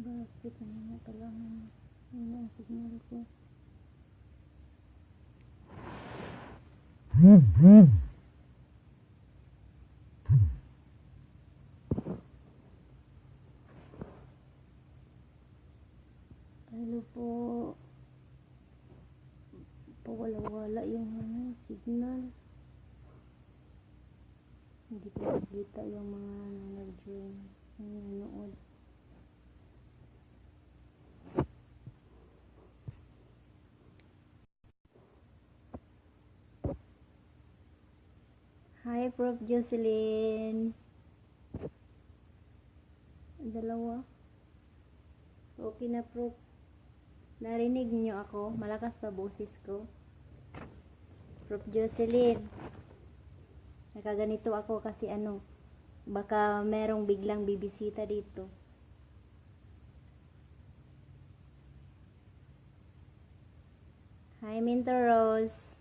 Bakit na kailangan ang signal ko? Hello po. Pawala-wala yung signal. Hindi ko makita yung mga nag-join, nanonood. Hi, Prof. Jocelyn. Dalawa. Okay na, Prof. Narinig niyo ako? Malakas pa boses ko. Prof. Jocelyn. Nakaganito ako kasi baka merong biglang bibisita dito. Hi, Minto Rose.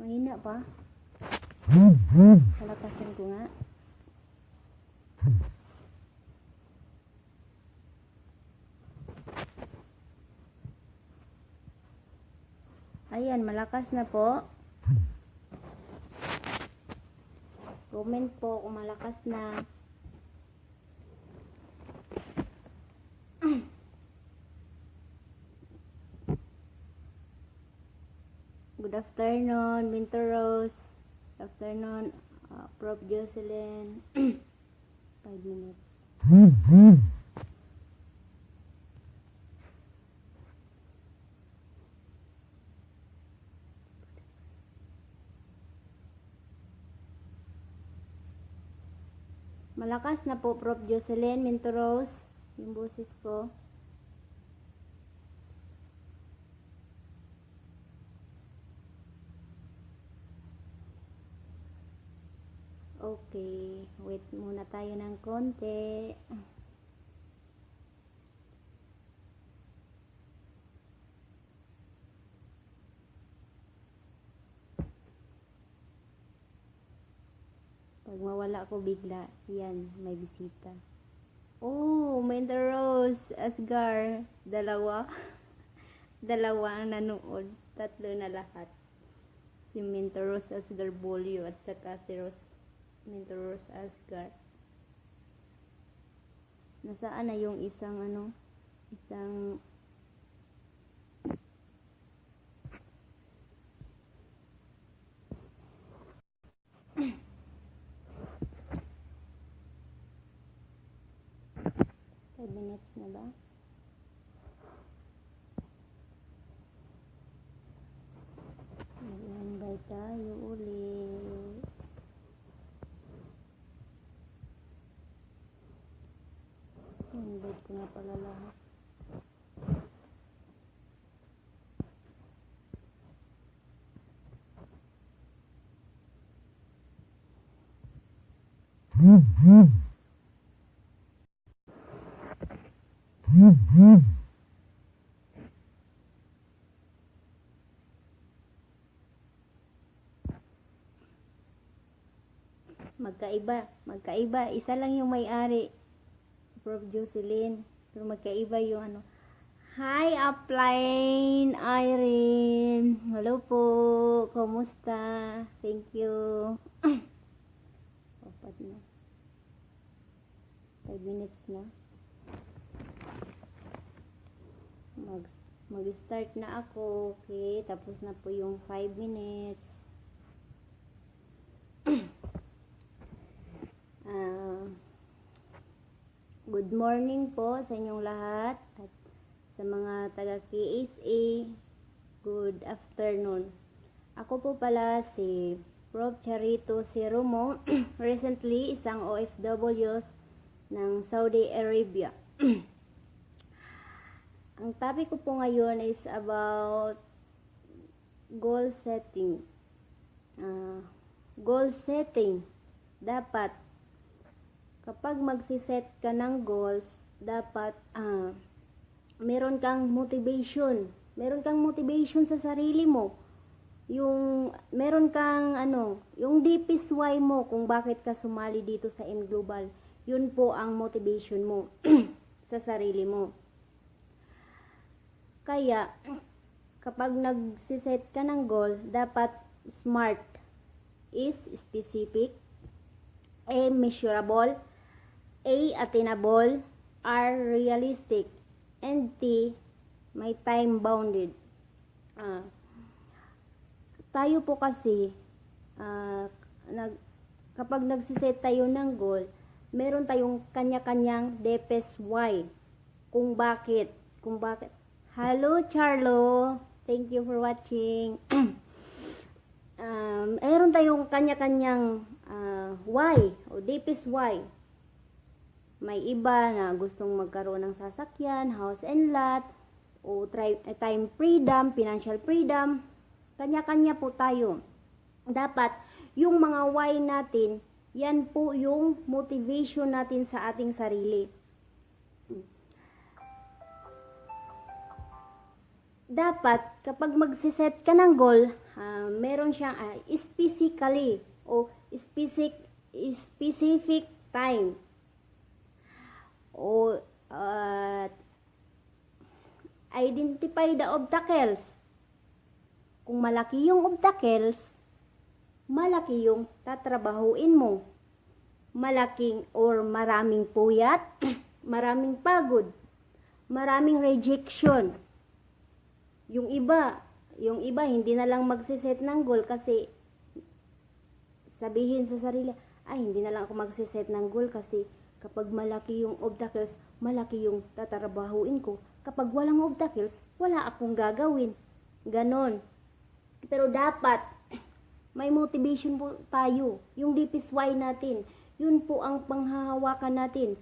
Mahina pa? Palakasan ko nga. Ayan, malakas na po. Comment po kung malakas na. Good afternoon, Minto Rose. Good afternoon, Prof. Jocelyn. 5 minutes. Malakas na po, Prof. Jocelyn, Minto Rose, yung boses ko. Okay, wait muna tayo ng konti. Pag mawala ko bigla, yan, may bisita. Oh, Minto Rose, Asgar, dalawa. Dalawa ang nanood, 3 na lahat. Si Minto Rose Asgar Bolio at saka si Minto Rose Asgar. Nasaan na yung isang isang minutes na ba? Mag-invite tayo ulit. Invite ko na pala lahat. Magkaiba. Isa lang yung may-ari, Prof. Jocelyn. Pero magkaiba yung Hi, Upline Irene. Hello po. Kumusta? Thank you. Apat na. 5 minutes na. Mag-start na ako. Okay, tapos na po yung 5 minutes. Good morning po sa inyong lahat at sa mga taga-KSA, good afternoon. Ako po pala si Prof. Charito Siromo, recently isang OFWs ng Saudi Arabia. Ang topic ko po ngayon is about goal setting. Goal setting, dapat kapag magsiset ka ng goals, dapat meron kang motivation. Meron kang motivation sa sarili mo. Yung meron kang yung deepest why mo kung bakit ka sumali dito sa N Global. Yun po ang motivation mo sa sarili mo. Kaya, kapag nagsiset ka ng goal, dapat SMART is specific, A. measurable, A. attainable, R. realistic, and T. may time bounded. Tayo po kasi, kapag nagsiset tayo ng goal, meron tayong kanya-kanyang deepest why. Kung bakit. Hello, Charlo. Thank you for watching. Meron tayong kanya-kanyang why o deepest why. May iba na gustong magkaroon ng sasakyan, house and lot, o time freedom, financial freedom. Kanya-kanya po tayo. Dapat yung mga why natin, yan po yung motivation natin sa ating sarili. Dapat, kapag magsiset ka ng goal, meron siyang specifically o specific time o identify the obstacles. Kung malaki yung obstacles, malaki yung tatrabahuin mo. Malaking or maraming puyat, maraming pagod, maraming rejection. Yung iba hindi na lang magsiset ng goal kasi sabihin sa sarili, hindi na lang ako magsiset ng goal kasi kapag malaki yung obstacles, malaki yung tatrabahuin ko. Kapag walang obstacles, wala akong gagawin. Ganon. Pero dapat, may motivation po tayo. Yung deepest why natin. Yun po ang panghahawakan natin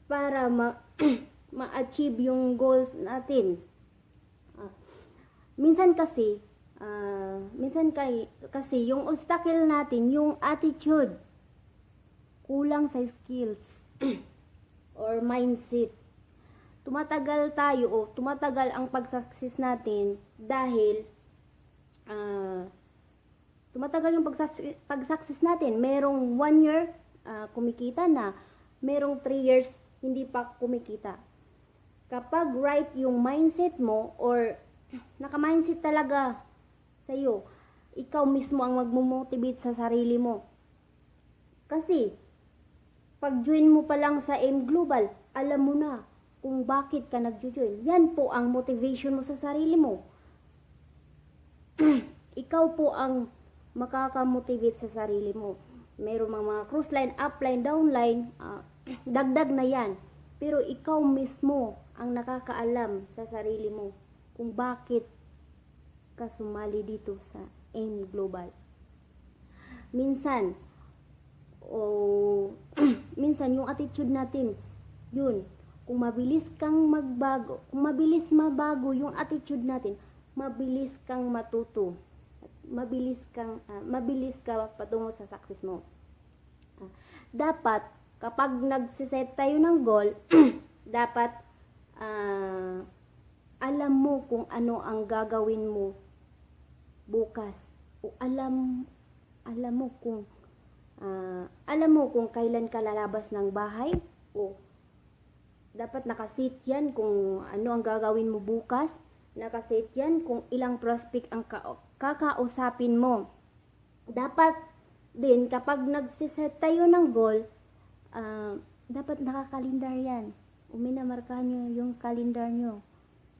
para ma-achieve yung goals natin. Minsan kasi yung obstacle natin, yung attitude, kulang sa skills or mindset. Tumatagal ang pag-success natin dahil tumatagal yung pag-success natin. Merong 1 year kumikita na, merong 3 years hindi pa kumikita. Kapag right yung mindset mo or naka-mindset talaga sa'yo, ikaw mismo ang magmo-motivate sa sarili mo. Kasi, pag-join mo pa lang sa M Global, alam mo na kung bakit ka nag-join. Yan po ang motivation mo sa sarili mo. Ikaw po ang makaka-motivate sa sarili mo. Mayroong mga cruise line, upline, downline, dagdag na yan. Pero ikaw mismo ang nakakaalam sa sarili mo kung bakit ka sumali dito sa N Global. Minsan yung attitude natin, yun, kung mabilis mabago yung attitude natin, mabilis kang matuto. Mabilis ka patungo sa success mo. Dapat, kapag nagsiset tayo ng goal, dapat, alam mo kung ano ang gagawin mo bukas. O alam mo kung kailan ka lalabas ng bahay. O dapat nakasit yan kung ano ang gagawin mo bukas. Nakasit yan kung ilang prospect ang kakausapin mo. Dapat din kapag nagsiset tayo ng goal, dapat nakakalendar yan. Minamarka nyo yung kalendar nyo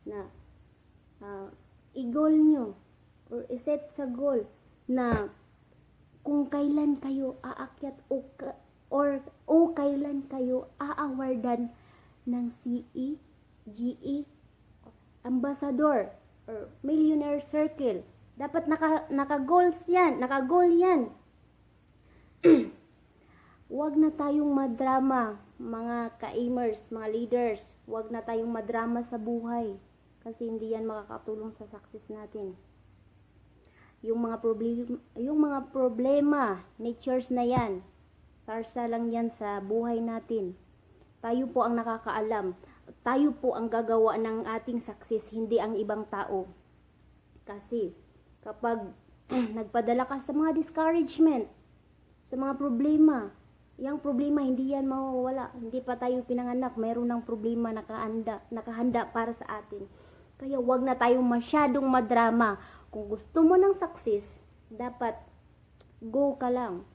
na i-goal nyo or iset sa goal na kung kailan kayo aakyat o kailan kayo aawardan ng CE, GE, ambassador or millionaire circle. Dapat naka-goals yan, naka-goal yan. Huwag na tayong madrama, mga ka-aimers, mga leaders. Huwag na tayong madrama sa buhay. Kasi hindi yan makakatulong sa success natin. Yung mga problema, natures na yan. Sarsa lang yan sa buhay natin. Tayo po ang nakakaalam. Tayo po ang gagawa ng ating success, hindi ang ibang tao. Kasi kapag nagpadala ka sa mga discouragement, sa mga problema, Yang problema, hindi yan mawawala. Hindi pa tayo pinanganak, mayroon ng problema nakahanda para sa atin. Kaya wag na tayong masyadong madrama. Kung gusto mo ng success, dapat go ka lang.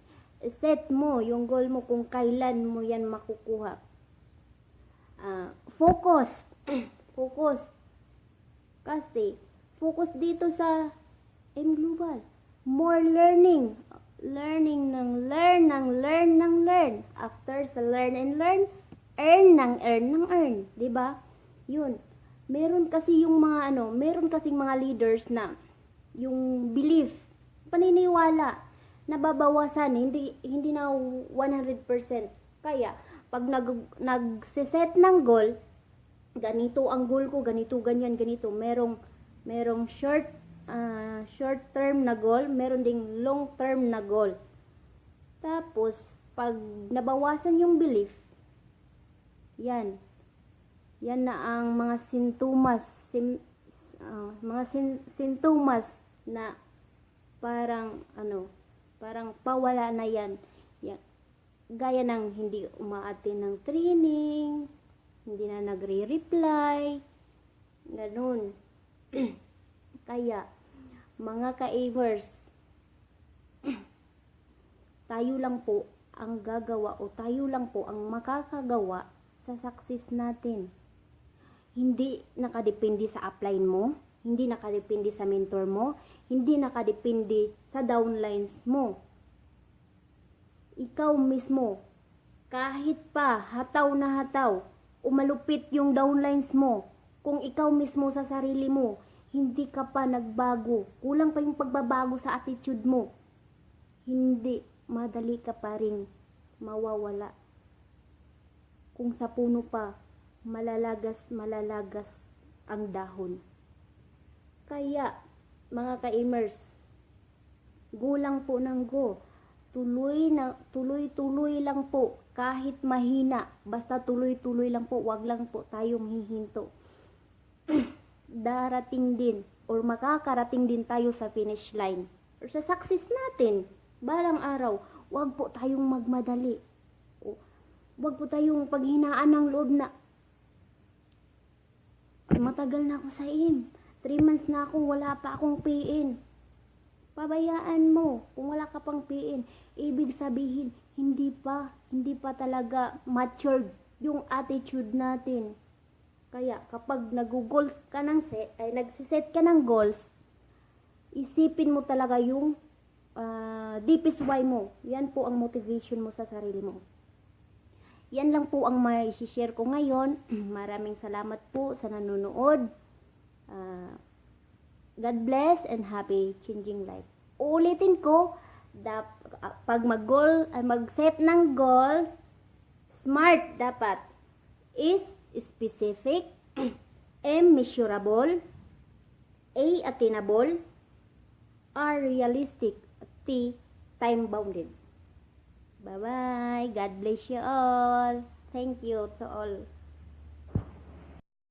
Set mo yung goal mo kung kailan mo yan makukuha. Focus. Focus. Kasi, focus dito sa M Global. More learning. Learning ng learn. After sa learn and learn, earn ng earn. Diba? Yun. Meron kasi yung mga meron kasing mga leaders na yung belief, paniniwala, nababawasan, hindi na 100%. Kaya, pag nagsiset ng goal, ganito ang goal ko, ganito, ganyan, ganito. Merong short term na goal, meron ding long term na goal. Tapos, pag nabawasan yung belief, yan na ang mga sintomas na parang pawala na yan. Gaya ng hindi umaattend ng training, hindi na nagre-reply, ganun. Kaya, mga ka-aimers, tayo lang po ang gagawa o tayo lang po ang makakagawa sa success natin. Hindi nakadepende sa upline mo, hindi nakadepende sa mentor mo, hindi nakadepende sa downlines mo. Ikaw mismo, kahit pa hataw na hataw, umalupit yung downlines mo, kung ikaw mismo sa sarili mo, hindi ka pa nagbago, kulang pa yung pagbabago sa attitude mo, hindi, madali ka pa rin mawawala. Kung sa puno pa, malalagas ang dahon. Kaya, mga ka-aimers, go lang po ng go. Tuloy-tuloy lang po, kahit mahina, basta tuloy-tuloy lang po, wag lang po tayong hihinto. Darating din, or makakarating din tayo sa finish line, or sa success natin, balang araw. Wag po tayong magmadali. Wag po tayong paghinaan ng loob na, matagal na ako sa 3 months na ako, wala pa akong PN. Pabayaan mo, kung wala ka pang PN, ibig sabihin, hindi pa talaga matured yung attitude natin. Kaya, kapag nag-goals ka nagsiset ka ng goals, isipin mo talaga yung deepest why mo. Yan po ang motivation mo sa sarili mo. Yan lang po ang may share ko ngayon. Maraming salamat po sa nanonood. God bless and happy changing life. Uulitin ko, pag mag-set ng goal, SMART dapat. Is specific, M measurable, A attainable, R realistic, T time bounded. Bye-bye. God bless you all. Thank you to all.